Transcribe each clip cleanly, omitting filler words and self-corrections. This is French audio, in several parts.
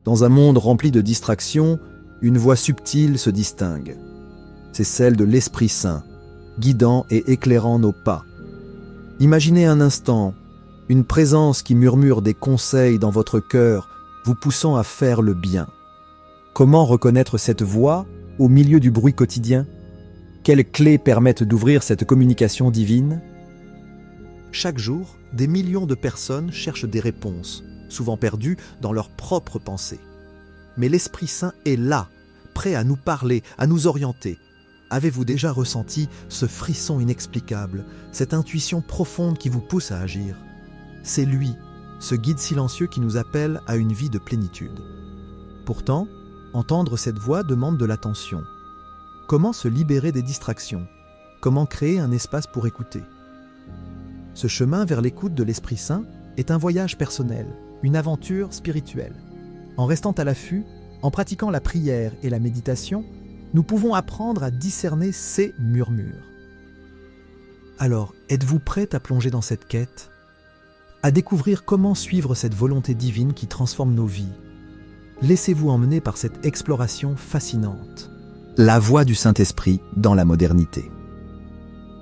Dans un monde rempli de distractions, une voix subtile se distingue. C'est celle de l'Esprit Saint, guidant et éclairant nos pas. Imaginez un instant une présence qui murmure des conseils dans votre cœur, vous poussant à faire le bien. Comment reconnaître cette voix au milieu du bruit quotidien? Quelles clés permettent d'ouvrir cette communication divine? Chaque jour, des millions de personnes cherchent des réponses, souvent perdues dans leurs propres pensées. Mais l'Esprit Saint est là, prêt à nous parler, à nous orienter. Avez-vous déjà ressenti ce frisson inexplicable, cette intuition profonde qui vous pousse à agir? C'est lui, ce guide silencieux qui nous appelle à une vie de plénitude. Pourtant, entendre cette voix demande de l'attention. Comment se libérer des distractions? Comment créer un espace pour écouter? Ce chemin vers l'écoute de l'Esprit Saint est un voyage personnel, une aventure spirituelle. En restant à l'affût, en pratiquant la prière et la méditation, nous pouvons apprendre à discerner ces murmures. Alors, êtes-vous prête à plonger dans cette quête? À découvrir comment suivre cette volonté divine qui transforme nos vies? Laissez-vous emmener par cette exploration fascinante. La voix du Saint-Esprit dans la modernité.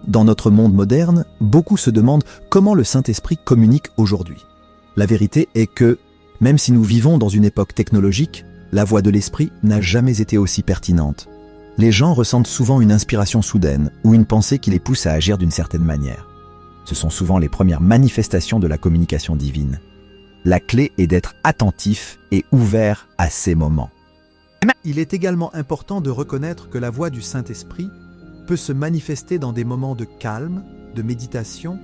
Dans notre monde moderne, beaucoup se demandent comment le Saint-Esprit communique aujourd'hui. La vérité est que, même si nous vivons dans une époque technologique, la voix de l'Esprit n'a jamais été aussi pertinente. Les gens ressentent souvent une inspiration soudaine ou une pensée qui les pousse à agir d'une certaine manière. Ce sont souvent les premières manifestations de la communication divine. La clé est d'être attentif et ouvert à ces moments. Il est également important de reconnaître que la voix du Saint-Esprit peut se manifester dans des moments de calme, de méditation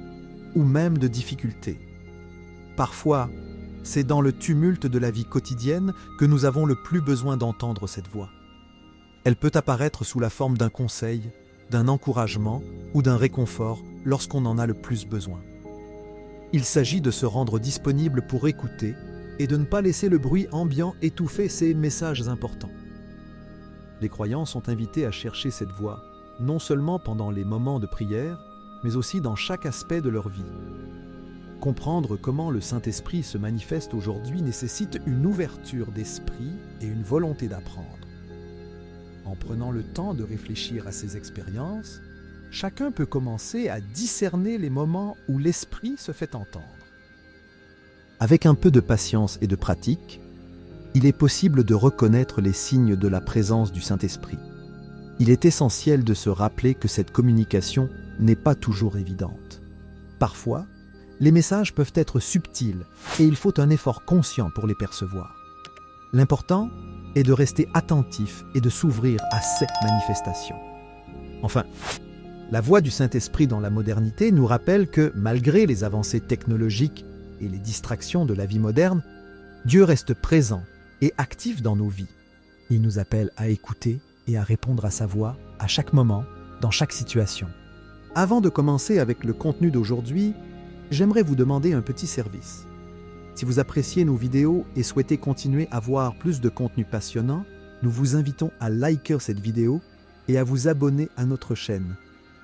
ou même de difficulté. Parfois, c'est dans le tumulte de la vie quotidienne que nous avons le plus besoin d'entendre cette voix. Elle peut apparaître sous la forme d'un conseil, d'un encouragement ou d'un réconfort lorsqu'on en a le plus besoin. Il s'agit de se rendre disponible pour écouter et de ne pas laisser le bruit ambiant étouffer ces messages importants. Les croyants sont invités à chercher cette voix, non seulement pendant les moments de prière, mais aussi dans chaque aspect de leur vie. Comprendre comment le Saint-Esprit se manifeste aujourd'hui nécessite une ouverture d'esprit et une volonté d'apprendre. En prenant le temps de réfléchir à ces expériences, chacun peut commencer à discerner les moments où l'Esprit se fait entendre. Avec un peu de patience et de pratique, il est possible de reconnaître les signes de la présence du Saint-Esprit. Il est essentiel de se rappeler que cette communication n'est pas toujours évidente. Parfois, les messages peuvent être subtils et il faut un effort conscient pour les percevoir. L'important est de rester attentif et de s'ouvrir à cette manifestation. Enfin, la voix du Saint-Esprit dans la modernité nous rappelle que, malgré les avancées technologiques et les distractions de la vie moderne, Dieu reste présent et actif dans nos vies. Il nous appelle à écouter et à répondre à sa voix à chaque moment, dans chaque situation. Avant de commencer avec le contenu d'aujourd'hui, j'aimerais vous demander un petit service. Si vous appréciez nos vidéos et souhaitez continuer à voir plus de contenu passionnant, nous vous invitons à liker cette vidéo et à vous abonner à notre chaîne.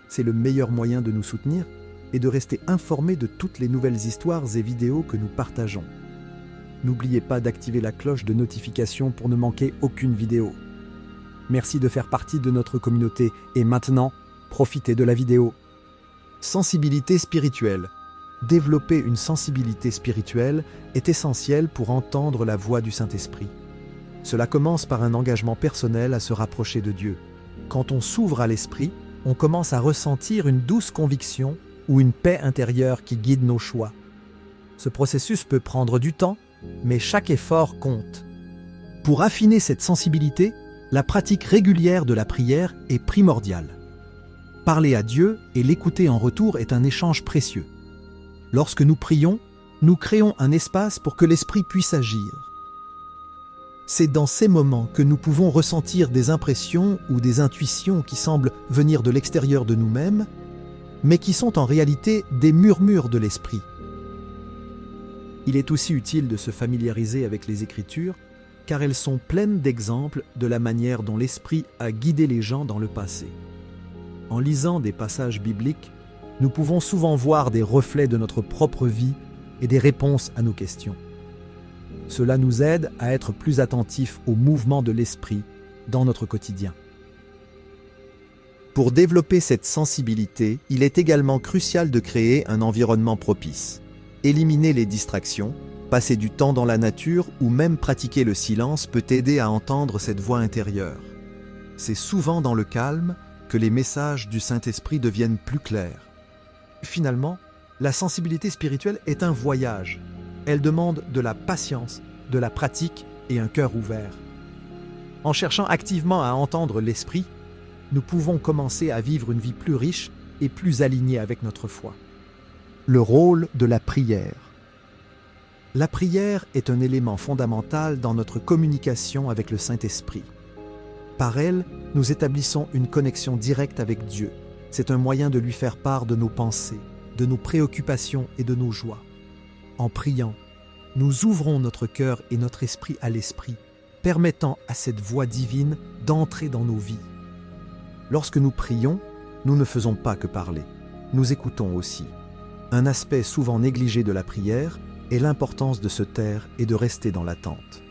C'est le meilleur moyen de nous soutenir et de rester informé de toutes les nouvelles histoires et vidéos que nous partageons. N'oubliez pas d'activer la cloche de notification pour ne manquer aucune vidéo. Merci de faire partie de notre communauté et maintenant, profitez de la vidéo. Sensibilité spirituelle. Développer une sensibilité spirituelle est essentiel pour entendre la voix du Saint-Esprit. Cela commence par un engagement personnel à se rapprocher de Dieu. Quand on s'ouvre à l'Esprit, on commence à ressentir une douce conviction ou une paix intérieure qui guide nos choix. Ce processus peut prendre du temps, mais chaque effort compte. Pour affiner cette sensibilité, la pratique régulière de la prière est primordiale. Parler à Dieu et l'écouter en retour est un échange précieux. Lorsque nous prions, nous créons un espace pour que l'Esprit puisse agir. C'est dans ces moments que nous pouvons ressentir des impressions ou des intuitions qui semblent venir de l'extérieur de nous-mêmes, mais qui sont en réalité des murmures de l'Esprit. Il est aussi utile de se familiariser avec les Écritures, car elles sont pleines d'exemples de la manière dont l'Esprit a guidé les gens dans le passé. En lisant des passages bibliques, nous pouvons souvent voir des reflets de notre propre vie et des réponses à nos questions. Cela nous aide à être plus attentifs aux mouvements de l'esprit dans notre quotidien. Pour développer cette sensibilité, il est également crucial de créer un environnement propice. Éliminer les distractions, passer du temps dans la nature ou même pratiquer le silence peut aider à entendre cette voix intérieure. C'est souvent dans le calme que les messages du Saint-Esprit deviennent plus clairs. Finalement, la sensibilité spirituelle est un voyage. Elle demande de la patience, de la pratique et un cœur ouvert. En cherchant activement à entendre l'Esprit, nous pouvons commencer à vivre une vie plus riche et plus alignée avec notre foi. Le rôle de la prière. La prière est un élément fondamental dans notre communication avec le Saint-Esprit. Par elle, nous établissons une connexion directe avec Dieu. C'est un moyen de lui faire part de nos pensées, de nos préoccupations et de nos joies. En priant, nous ouvrons notre cœur et notre esprit à l'Esprit, permettant à cette voix divine d'entrer dans nos vies. Lorsque nous prions, nous ne faisons pas que parler, nous écoutons aussi. Un aspect souvent négligé de la prière est l'importance de se taire et de rester dans l'attente.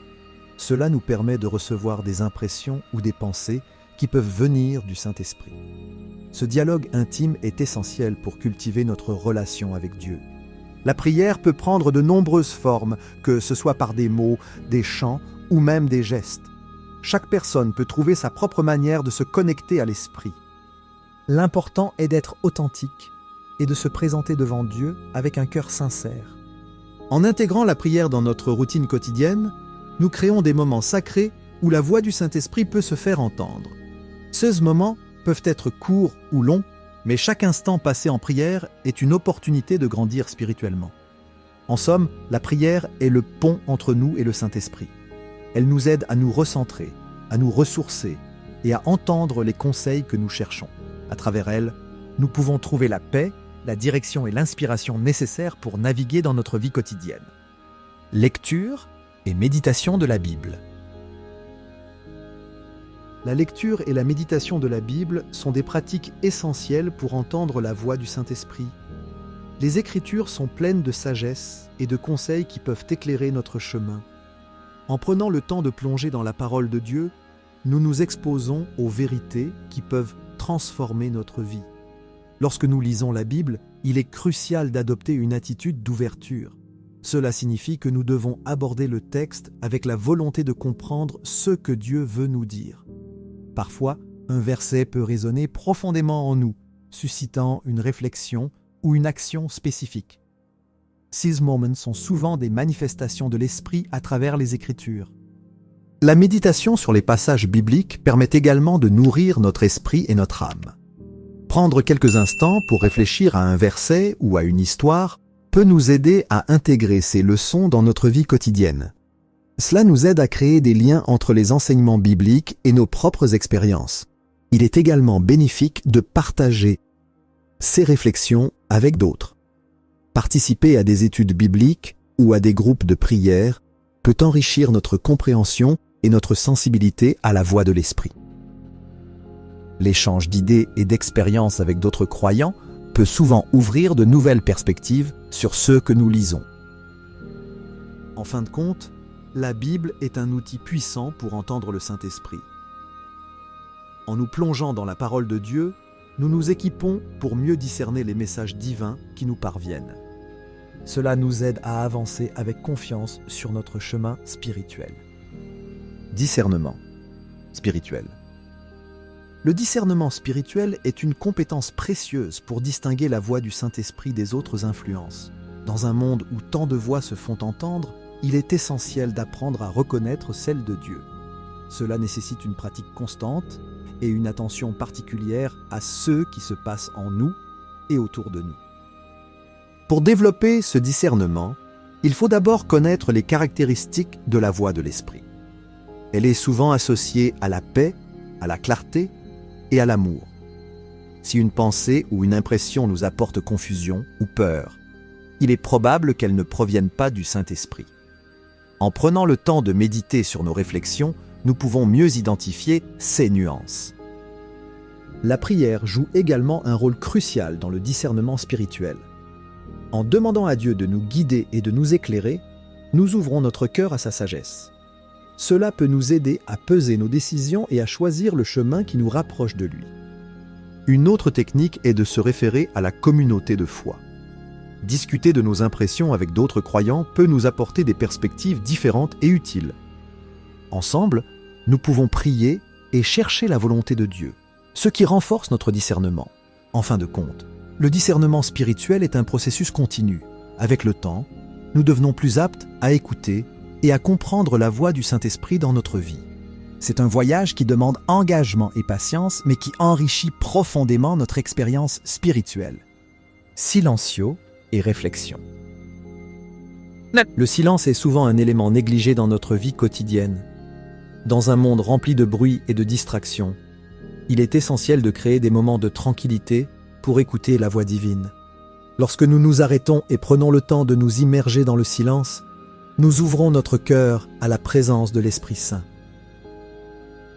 Cela nous permet de recevoir des impressions ou des pensées qui peuvent venir du Saint-Esprit. Ce dialogue intime est essentiel pour cultiver notre relation avec Dieu. La prière peut prendre de nombreuses formes, que ce soit par des mots, des chants ou même des gestes. Chaque personne peut trouver sa propre manière de se connecter à l'Esprit. L'important est d'être authentique et de se présenter devant Dieu avec un cœur sincère. En intégrant la prière dans notre routine quotidienne, nous créons des moments sacrés où la voix du Saint-Esprit peut se faire entendre. Ces moments peuvent être courts ou longs, mais chaque instant passé en prière est une opportunité de grandir spirituellement. En somme, la prière est le pont entre nous et le Saint-Esprit. Elle nous aide à nous recentrer, à nous ressourcer et à entendre les conseils que nous cherchons. À travers elle, nous pouvons trouver la paix, la direction et l'inspiration nécessaires pour naviguer dans notre vie quotidienne. Lecture et méditation de la Bible. La lecture et la méditation de la Bible sont des pratiques essentielles pour entendre la voix du Saint-Esprit. Les Écritures sont pleines de sagesse et de conseils qui peuvent éclairer notre chemin. En prenant le temps de plonger dans la parole de Dieu, nous nous exposons aux vérités qui peuvent transformer notre vie. Lorsque nous lisons la Bible, il est crucial d'adopter une attitude d'ouverture. Cela signifie que nous devons aborder le texte avec la volonté de comprendre ce que Dieu veut nous dire. Parfois, un verset peut résonner profondément en nous, suscitant une réflexion ou une action spécifique. Ces moments sont souvent des manifestations de l'Esprit à travers les Écritures. La méditation sur les passages bibliques permet également de nourrir notre esprit et notre âme. Prendre quelques instants pour réfléchir à un verset ou à une histoire peut nous aider à intégrer ces leçons dans notre vie quotidienne. Cela nous aide à créer des liens entre les enseignements bibliques et nos propres expériences. Il est également bénéfique de partager ces réflexions avec d'autres. Participer à des études bibliques ou à des groupes de prière peut enrichir notre compréhension et notre sensibilité à la voix de l'Esprit. L'échange d'idées et d'expériences avec d'autres croyants peut souvent ouvrir de nouvelles perspectives sur ce que nous lisons. En fin de compte, la Bible est un outil puissant pour entendre le Saint-Esprit. En nous plongeant dans la parole de Dieu, nous nous équipons pour mieux discerner les messages divins qui nous parviennent. Cela nous aide à avancer avec confiance sur notre chemin spirituel. Discernement spirituel. Le discernement spirituel est une compétence précieuse pour distinguer la voix du Saint-Esprit des autres influences. Dans un monde où tant de voix se font entendre, il est essentiel d'apprendre à reconnaître celle de Dieu. Cela nécessite une pratique constante et une attention particulière à ce qui se passe en nous et autour de nous. Pour développer ce discernement, il faut d'abord connaître les caractéristiques de la voix de l'Esprit. Elle est souvent associée à la paix, à la clarté et à l'amour. Si une pensée ou une impression nous apporte confusion ou peur, il est probable qu'elle ne provienne pas du Saint-Esprit. En prenant le temps de méditer sur nos réflexions, nous pouvons mieux identifier ces nuances. La prière joue également un rôle crucial dans le discernement spirituel. En demandant à Dieu de nous guider et de nous éclairer, nous ouvrons notre cœur à sa sagesse. Cela peut nous aider à peser nos décisions et à choisir le chemin qui nous rapproche de lui. Une autre technique est de se référer à la communauté de foi. Discuter de nos impressions avec d'autres croyants peut nous apporter des perspectives différentes et utiles. Ensemble, nous pouvons prier et chercher la volonté de Dieu, ce qui renforce notre discernement. En fin de compte, le discernement spirituel est un processus continu. Avec le temps, nous devenons plus aptes à écouter et à comprendre la voix du Saint-Esprit dans notre vie. C'est un voyage qui demande engagement et patience, mais qui enrichit profondément notre expérience spirituelle. Silencio et réflexion. Le silence est souvent un élément négligé dans notre vie quotidienne. Dans un monde rempli de bruit et de distractions, il est essentiel de créer des moments de tranquillité pour écouter la voix divine. Lorsque nous nous arrêtons et prenons le temps de nous immerger dans le silence, nous ouvrons notre cœur à la présence de l'Esprit Saint.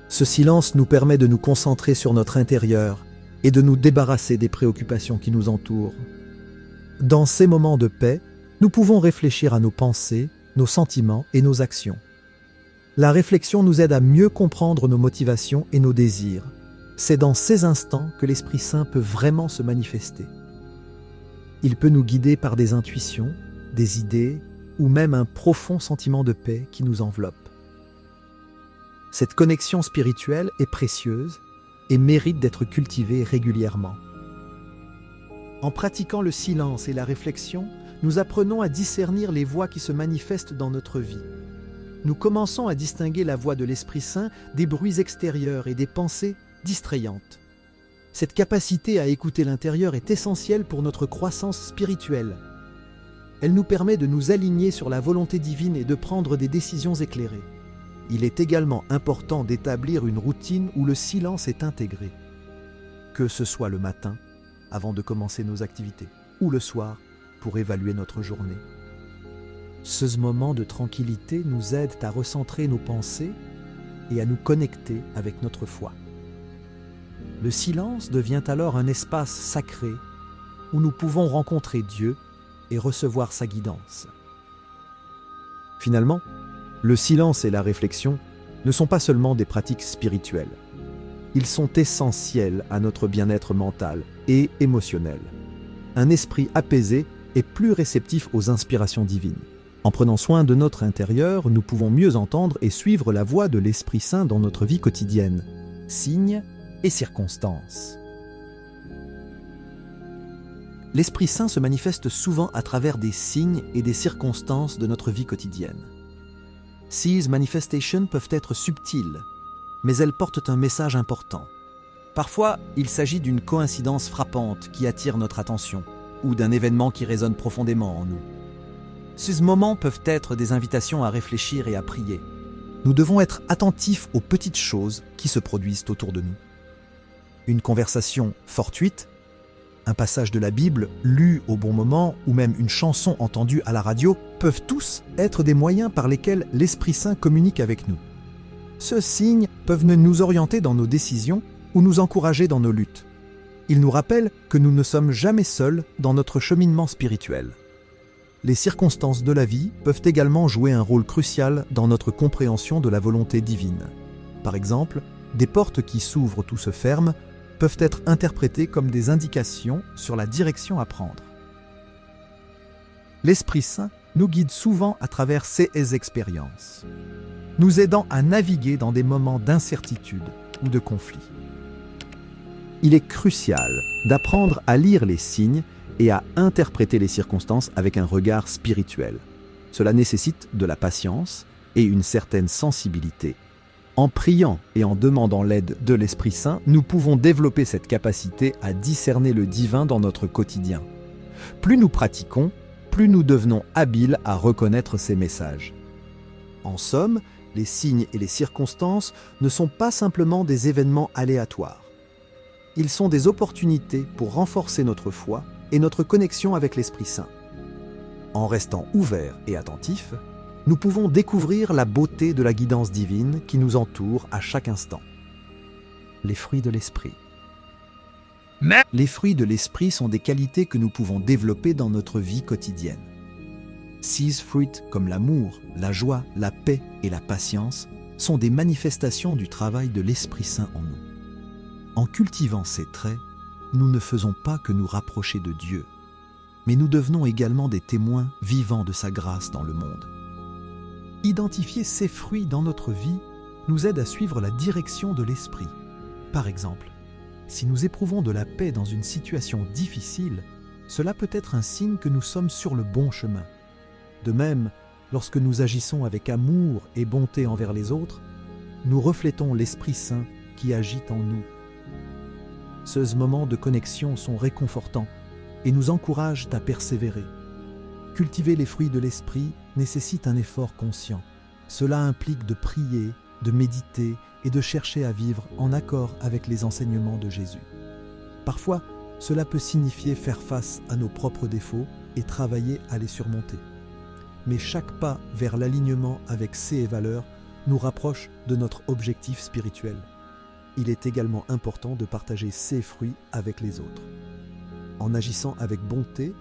Ce silence nous permet de nous concentrer sur notre intérieur et de nous débarrasser des préoccupations qui nous entourent. Dans ces moments de paix, nous pouvons réfléchir à nos pensées, nos sentiments et nos actions. La réflexion nous aide à mieux comprendre nos motivations et nos désirs. C'est dans ces instants que l'Esprit Saint peut vraiment se manifester. Il peut nous guider par des intuitions, des idées ou même un profond sentiment de paix qui nous enveloppe. Cette connexion spirituelle est précieuse et mérite d'être cultivée régulièrement. En pratiquant le silence et la réflexion, nous apprenons à discernir les voix qui se manifestent dans notre vie. Nous commençons à distinguer la voix de l'Esprit Saint des bruits extérieurs et des pensées distrayantes. Cette capacité à écouter l'intérieur est essentielle pour notre croissance spirituelle. Elle nous permet de nous aligner sur la volonté divine et de prendre des décisions éclairées. Il est également important d'établir une routine où le silence est intégré. Que ce soit le matin, avant de commencer nos activités, ou le soir, pour évaluer notre journée. Ce moment de tranquillité nous aide à recentrer nos pensées et à nous connecter avec notre foi. Le silence devient alors un espace sacré où nous pouvons rencontrer Dieu et recevoir sa guidance. Finalement, le silence et la réflexion ne sont pas seulement des pratiques spirituelles. Ils sont essentiels à notre bien-être mental et émotionnel. Un esprit apaisé est plus réceptif aux inspirations divines. En prenant soin de notre intérieur, nous pouvons mieux entendre et suivre la voix de l'Esprit Saint dans notre vie quotidienne, signes et circonstances. L'Esprit Saint se manifeste souvent à travers des signes et des circonstances de notre vie quotidienne. Ces manifestations peuvent être subtiles, mais elles portent un message important. Parfois, il s'agit d'une coïncidence frappante qui attire notre attention, ou d'un événement qui résonne profondément en nous. Ces moments peuvent être des invitations à réfléchir et à prier. Nous devons être attentifs aux petites choses qui se produisent autour de nous. Une conversation fortuite, un passage de la Bible lu au bon moment ou même une chanson entendue à la radio peuvent tous être des moyens par lesquels l'Esprit Saint communique avec nous. Ces signes peuvent nous orienter dans nos décisions ou nous encourager dans nos luttes. Ils nous rappellent que nous ne sommes jamais seuls dans notre cheminement spirituel. Les circonstances de la vie peuvent également jouer un rôle crucial dans notre compréhension de la volonté divine. Par exemple, des portes qui s'ouvrent ou se ferment peuvent être interprétées comme des indications sur la direction à prendre. L'Esprit Saint nous guide souvent à travers ces expériences, nous aidant à naviguer dans des moments d'incertitude ou de conflit. Il est crucial d'apprendre à lire les signes et à interpréter les circonstances avec un regard spirituel. Cela nécessite de la patience et une certaine sensibilité. En priant et en demandant l'aide de l'Esprit Saint, nous pouvons développer cette capacité à discerner le divin dans notre quotidien. Plus nous pratiquons, plus nous devenons habiles à reconnaître ces messages. En somme, les signes et les circonstances ne sont pas simplement des événements aléatoires. Ils sont des opportunités pour renforcer notre foi et notre connexion avec l'Esprit Saint. En restant ouverts et attentifs, nous pouvons découvrir la beauté de la guidance divine qui nous entoure à chaque instant. Les fruits de l'Esprit. Les fruits de l'Esprit sont des qualités que nous pouvons développer dans notre vie quotidienne. These fruits comme l'amour, la joie, la paix et la patience sont des manifestations du travail de l'Esprit Saint en nous. En cultivant ces traits, nous ne faisons pas que nous rapprocher de Dieu, mais nous devenons également des témoins vivants de sa grâce dans le monde. Identifier ces fruits dans notre vie nous aide à suivre la direction de l'Esprit. Par exemple, si nous éprouvons de la paix dans une situation difficile, cela peut être un signe que nous sommes sur le bon chemin. De même, lorsque nous agissons avec amour et bonté envers les autres, nous reflétons l'Esprit Saint qui agit en nous. Ces moments de connexion sont réconfortants et nous encouragent à persévérer. Cultiver les fruits de l'Esprit nécessite un effort conscient. Cela implique de prier, de méditer et de chercher à vivre en accord avec les enseignements de Jésus. Parfois, cela peut signifier faire face à nos propres défauts et travailler à les surmonter. Mais chaque pas vers l'alignement avec ces valeurs nous rapproche de notre objectif spirituel. Il est également important de partager ces fruits avec les autres. En agissant avec bonté,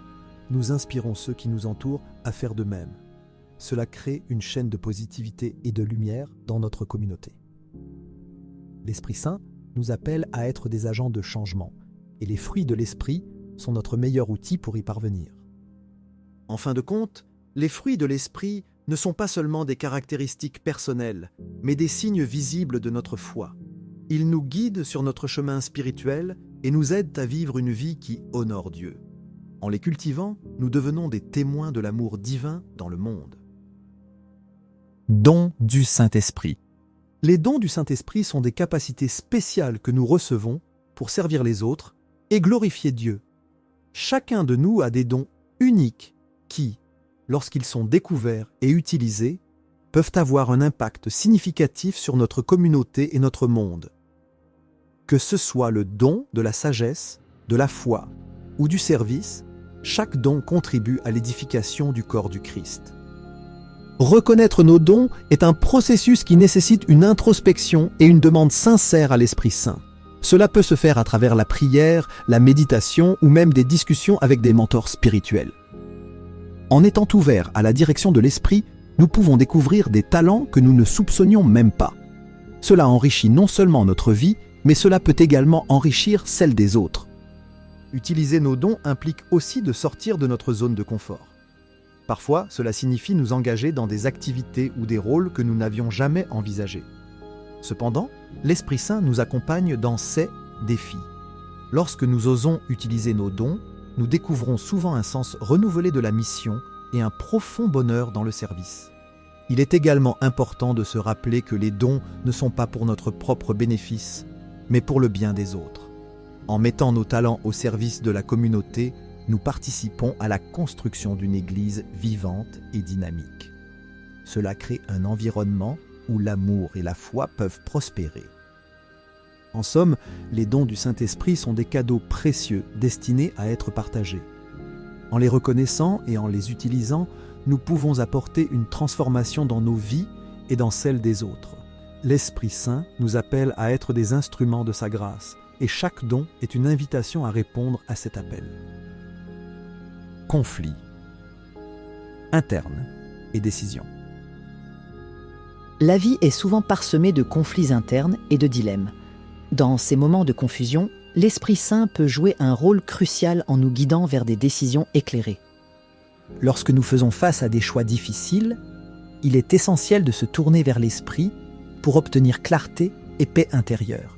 nous inspirons ceux qui nous entourent à faire de même. Cela crée une chaîne de positivité et de lumière dans notre communauté. L'Esprit Saint nous appelle à être des agents de changement, et les fruits de l'Esprit sont notre meilleur outil pour y parvenir. En fin de compte, les fruits de l'Esprit ne sont pas seulement des caractéristiques personnelles, mais des signes visibles de notre foi. Ils nous guident sur notre chemin spirituel et nous aident à vivre une vie qui honore Dieu. En les cultivant, nous devenons des témoins de l'amour divin dans le monde. Dons du Saint-Esprit. Les dons du Saint-Esprit sont des capacités spéciales que nous recevons pour servir les autres et glorifier Dieu. Chacun de nous a des dons uniques qui, lorsqu'ils sont découverts et utilisés, peuvent avoir un impact significatif sur notre communauté et notre monde. Que ce soit le don de la sagesse, de la foi ou du service, chaque don contribue à l'édification du corps du Christ. Reconnaître nos dons est un processus qui nécessite une introspection et une demande sincère à l'Esprit Saint. Cela peut se faire à travers la prière, la méditation ou même des discussions avec des mentors spirituels. En étant ouverts à la direction de l'Esprit, nous pouvons découvrir des talents que nous ne soupçonnions même pas. Cela enrichit non seulement notre vie, mais cela peut également enrichir celle des autres. Utiliser nos dons implique aussi de sortir de notre zone de confort. Parfois, cela signifie nous engager dans des activités ou des rôles que nous n'avions jamais envisagés. Cependant, l'Esprit Saint nous accompagne dans ces défis. Lorsque nous osons utiliser nos dons, nous découvrons souvent un sens renouvelé de la mission et un profond bonheur dans le service. Il est également important de se rappeler que les dons ne sont pas pour notre propre bénéfice, mais pour le bien des autres. En mettant nos talents au service de la communauté, nous participons à la construction d'une Église vivante et dynamique. Cela crée un environnement où l'amour et la foi peuvent prospérer. En somme, les dons du Saint-Esprit sont des cadeaux précieux destinés à être partagés. En les reconnaissant et en les utilisant, nous pouvons apporter une transformation dans nos vies et dans celles des autres. L'Esprit Saint nous appelle à être des instruments de sa grâce, et chaque don est une invitation à répondre à cet appel. Conflit interne et décision. La vie est souvent parsemée de conflits internes et de dilemmes. Dans ces moments de confusion, l'Esprit Saint peut jouer un rôle crucial en nous guidant vers des décisions éclairées. Lorsque nous faisons face à des choix difficiles, il est essentiel de se tourner vers l'Esprit pour obtenir clarté et paix intérieure.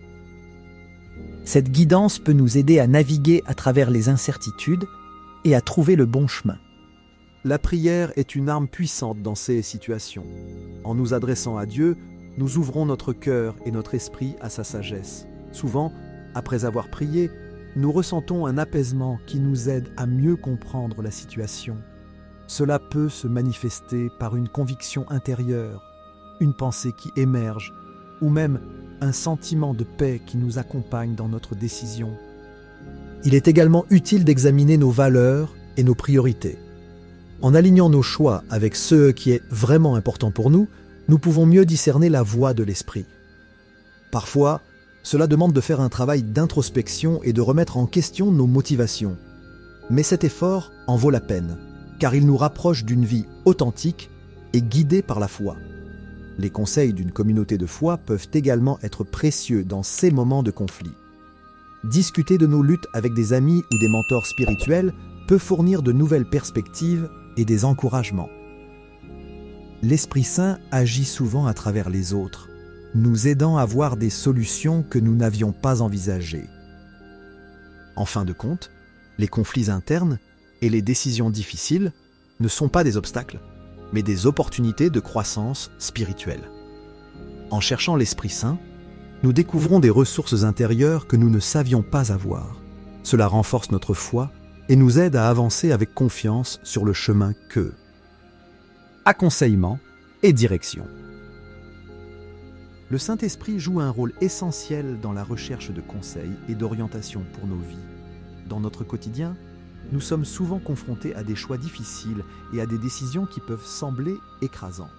Cette guidance peut nous aider à naviguer à travers les incertitudes et à trouver le bon chemin. La prière est une arme puissante dans ces situations. En nous adressant à Dieu, nous ouvrons notre cœur et notre esprit à sa sagesse. Souvent, après avoir prié, nous ressentons un apaisement qui nous aide à mieux comprendre la situation. Cela peut se manifester par une conviction intérieure, une pensée qui émerge, ou même un sentiment de paix qui nous accompagne dans notre décision. Il est également utile d'examiner nos valeurs et nos priorités. En alignant nos choix avec ce qui est vraiment important pour nous, nous pouvons mieux discerner la voie de l'esprit. Parfois, cela demande de faire un travail d'introspection et de remettre en question nos motivations. Mais cet effort en vaut la peine. car ils nous rapprochent d'une vie authentique et guidée par la foi. Les conseils d'une communauté de foi peuvent également être précieux dans ces moments de conflit. Discuter de nos luttes avec des amis ou des mentors spirituels peut fournir de nouvelles perspectives et des encouragements. L'Esprit Saint agit souvent à travers les autres, nous aidant à voir des solutions que nous n'avions pas envisagées. En fin de compte, les conflits internes et les décisions difficiles ne sont pas des obstacles, mais des opportunités de croissance spirituelle. En cherchant l'Esprit Saint, nous découvrons des ressources intérieures que nous ne savions pas avoir. Cela renforce notre foi et nous aide à avancer avec confiance sur le chemin que... Aconseillement et direction. Le Saint-Esprit joue un rôle essentiel dans la recherche de conseils et d'orientation pour nos vies. Dans notre quotidien, nous sommes souvent confrontés à des choix difficiles et à des décisions qui peuvent sembler écrasantes.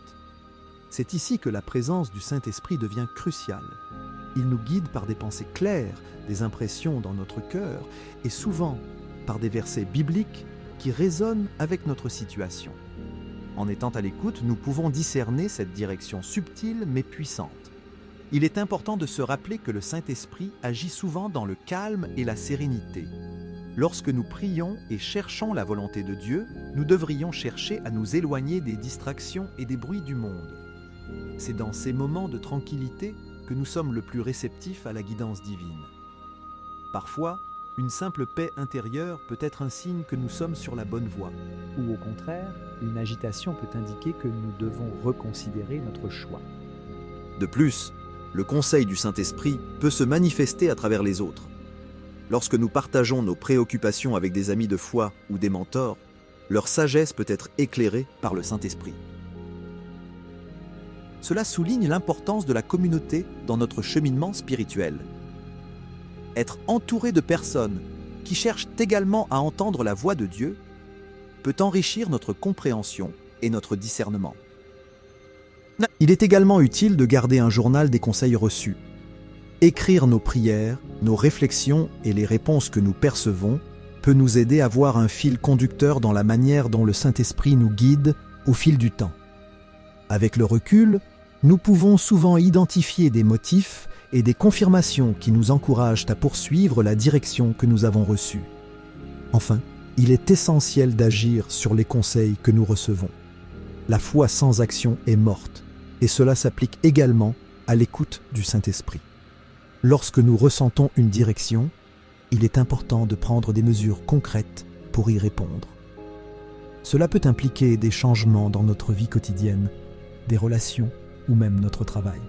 C'est ici que la présence du Saint-Esprit devient cruciale. Il nous guide par des pensées claires, des impressions dans notre cœur et souvent par des versets bibliques qui résonnent avec notre situation. En étant à l'écoute, nous pouvons discerner cette direction subtile mais puissante. Il est important de se rappeler que le Saint-Esprit agit souvent dans le calme et la sérénité. Lorsque nous prions et cherchons la volonté de Dieu, nous devrions chercher à nous éloigner des distractions et des bruits du monde. C'est dans ces moments de tranquillité que nous sommes le plus réceptifs à la guidance divine. Parfois, une simple paix intérieure peut être un signe que nous sommes sur la bonne voie. Ou au contraire, une agitation peut indiquer que nous devons reconsidérer notre choix. De plus, le conseil du Saint-Esprit peut se manifester à travers les autres. Lorsque nous partageons nos préoccupations avec des amis de foi ou des mentors, leur sagesse peut être éclairée par le Saint-Esprit. Cela souligne l'importance de la communauté dans notre cheminement spirituel. Être entouré de personnes qui cherchent également à entendre la voix de Dieu peut enrichir notre compréhension et notre discernement. Il est également utile de garder un journal des conseils reçus. Écrire nos prières, nos réflexions et les réponses que nous percevons peut nous aider à voir un fil conducteur dans la manière dont le Saint-Esprit nous guide au fil du temps. Avec le recul, nous pouvons souvent identifier des motifs et des confirmations qui nous encouragent à poursuivre la direction que nous avons reçue. Enfin, il est essentiel d'agir sur les conseils que nous recevons. La foi sans action est morte, et cela s'applique également à l'écoute du Saint-Esprit. Lorsque nous ressentons une direction, il est important de prendre des mesures concrètes pour y répondre. Cela peut impliquer des changements dans notre vie quotidienne, des relations ou même notre travail.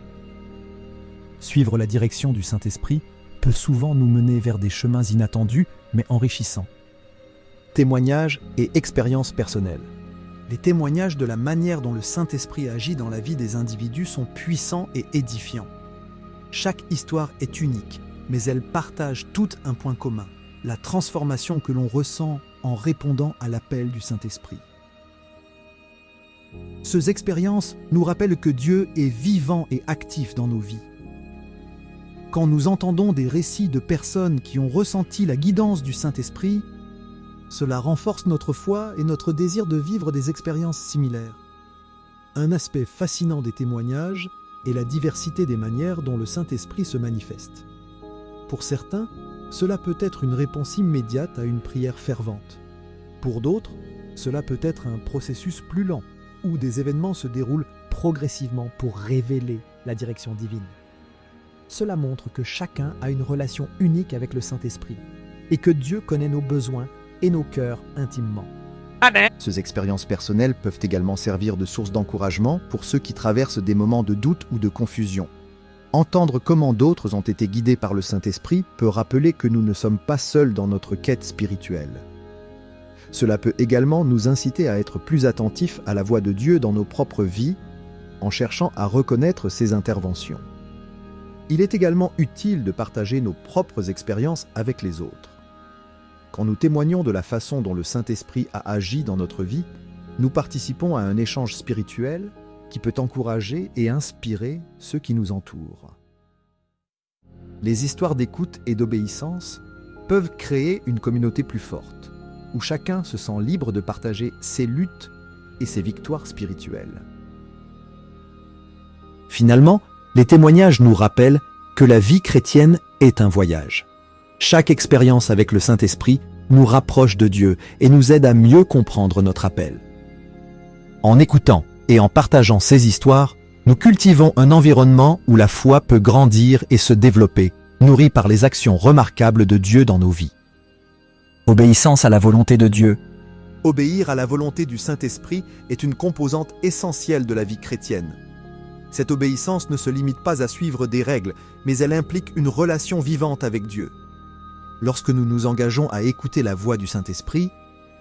Suivre la direction du Saint-Esprit peut souvent nous mener vers des chemins inattendus mais enrichissants. Témoignages et expériences personnelles. Les témoignages de la manière dont le Saint-Esprit agit dans la vie des individus sont puissants et édifiants. Chaque histoire est unique, mais elles partagent toutes un point commun, la transformation que l'on ressent en répondant à l'appel du Saint-Esprit. Ces expériences nous rappellent que Dieu est vivant et actif dans nos vies. Quand nous entendons des récits de personnes qui ont ressenti la guidance du Saint-Esprit, cela renforce notre foi et notre désir de vivre des expériences similaires. Un aspect fascinant des témoignages est la diversité des manières dont le Saint-Esprit se manifeste. Pour certains, cela peut être une réponse immédiate à une prière fervente. Pour d'autres, cela peut être un processus plus lent, où des événements se déroulent progressivement pour révéler la direction divine. Cela montre que chacun a une relation unique avec le Saint-Esprit et que Dieu connaît nos besoins et nos cœurs intimement. Ces expériences personnelles peuvent également servir de source d'encouragement pour ceux qui traversent des moments de doute ou de confusion. Entendre comment d'autres ont été guidés par le Saint-Esprit peut rappeler que nous ne sommes pas seuls dans notre quête spirituelle. Cela peut également nous inciter à être plus attentifs à la voix de Dieu dans nos propres vies, en cherchant à reconnaître ses interventions. Il est également utile de partager nos propres expériences avec les autres. Quand nous témoignons de la façon dont le Saint-Esprit a agi dans notre vie, nous participons à un échange spirituel qui peut encourager et inspirer ceux qui nous entourent. Les histoires d'écoute et d'obéissance peuvent créer une communauté plus forte. où chacun se sent libre de partager ses luttes et ses victoires spirituelles. Finalement, les témoignages nous rappellent que la vie chrétienne est un voyage. Chaque expérience avec le Saint-Esprit nous rapproche de Dieu et nous aide à mieux comprendre notre appel. En écoutant et en partageant ces histoires, nous cultivons un environnement où la foi peut grandir et se développer, nourrie par les actions remarquables de Dieu dans nos vies. Obéissance à la volonté de Dieu. Obéir à la volonté du Saint-Esprit est une composante essentielle de la vie chrétienne. Cette obéissance ne se limite pas à suivre des règles, mais elle implique une relation vivante avec Dieu. Lorsque nous nous engageons à écouter la voix du Saint-Esprit,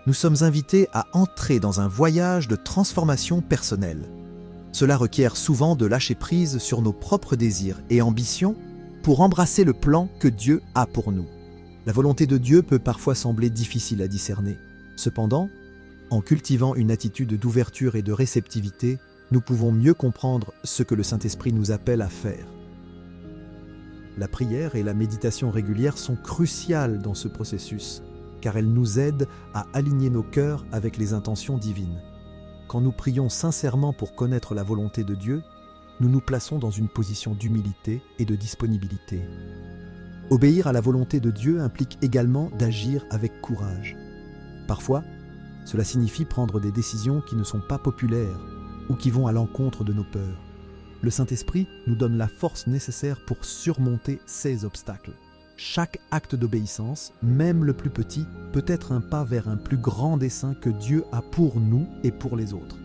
nous sommes invités à entrer dans un voyage de transformation personnelle. Cela requiert souvent de lâcher prise sur nos propres désirs et ambitions pour embrasser le plan que Dieu a pour nous. La volonté de Dieu peut parfois sembler difficile à discerner. Cependant, en cultivant une attitude d'ouverture et de réceptivité, nous pouvons mieux comprendre ce que le Saint-Esprit nous appelle à faire. La prière et la méditation régulière sont cruciales dans ce processus, car elles nous aident à aligner nos cœurs avec les intentions divines. Quand nous prions sincèrement pour connaître la volonté de Dieu, nous nous plaçons dans une position d'humilité et de disponibilité. Obéir à la volonté de Dieu implique également d'agir avec courage. Parfois, cela signifie prendre des décisions qui ne sont pas populaires ou qui vont à l'encontre de nos peurs. Le Saint-Esprit nous donne la force nécessaire pour surmonter ces obstacles. Chaque acte d'obéissance, même le plus petit, peut être un pas vers un plus grand dessein que Dieu a pour nous et pour les autres.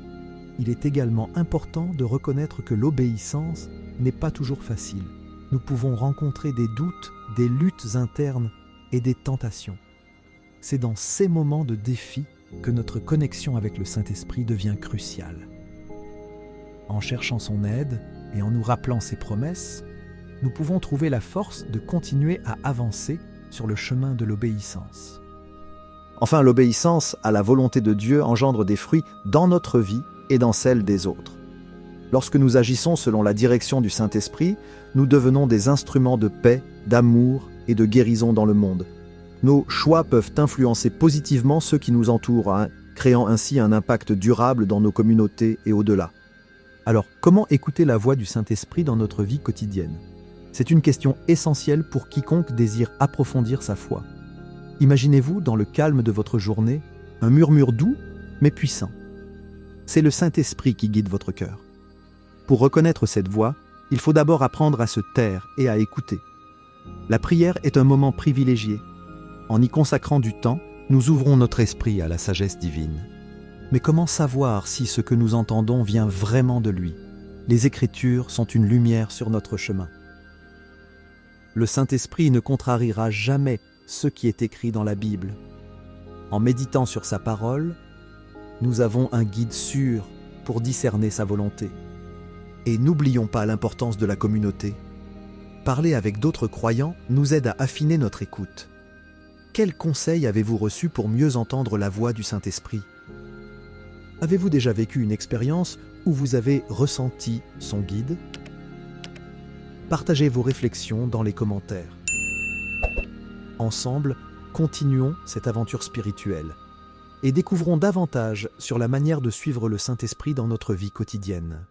Il est également important de reconnaître que l'obéissance n'est pas toujours facile. Nous pouvons rencontrer des doutes, des luttes internes et des tentations. C'est dans ces moments de défi que notre connexion avec le Saint-Esprit devient cruciale. En cherchant son aide et en nous rappelant ses promesses, nous pouvons trouver la force de continuer à avancer sur le chemin de l'obéissance. Enfin, l'obéissance à la volonté de Dieu engendre des fruits dans notre vie et dans celle des autres. Lorsque nous agissons selon la direction du Saint-Esprit, nous devenons des instruments de paix, d'amour et de guérison dans le monde. Nos choix peuvent influencer positivement ceux qui nous entourent, créant ainsi un impact durable dans nos communautés et au-delà. Alors, comment écouter la voix du Saint-Esprit dans notre vie quotidienne ? C'est une question essentielle pour quiconque désire approfondir sa foi. Imaginez-vous, dans le calme de votre journée, un murmure doux mais puissant. C'est le Saint-Esprit qui guide votre cœur. Pour reconnaître cette voix, il faut d'abord apprendre à se taire et à écouter. La prière est un moment privilégié. En y consacrant du temps, nous ouvrons notre esprit à la sagesse divine. Mais comment savoir si ce que nous entendons vient vraiment de lui ? Les Écritures sont une lumière sur notre chemin. Le Saint-Esprit ne contrariera jamais ce qui est écrit dans la Bible. En méditant sur sa parole, nous avons un guide sûr pour discerner sa volonté. Et n'oublions pas l'importance de la communauté. Parler avec d'autres croyants nous aide à affiner notre écoute. Quels conseils avez-vous reçus pour mieux entendre la voix du Saint-Esprit ? Avez-vous déjà vécu une expérience où vous avez ressenti son guide ? Partagez vos réflexions dans les commentaires. Ensemble, continuons cette aventure spirituelle et découvrons davantage sur la manière de suivre le Saint-Esprit dans notre vie quotidienne.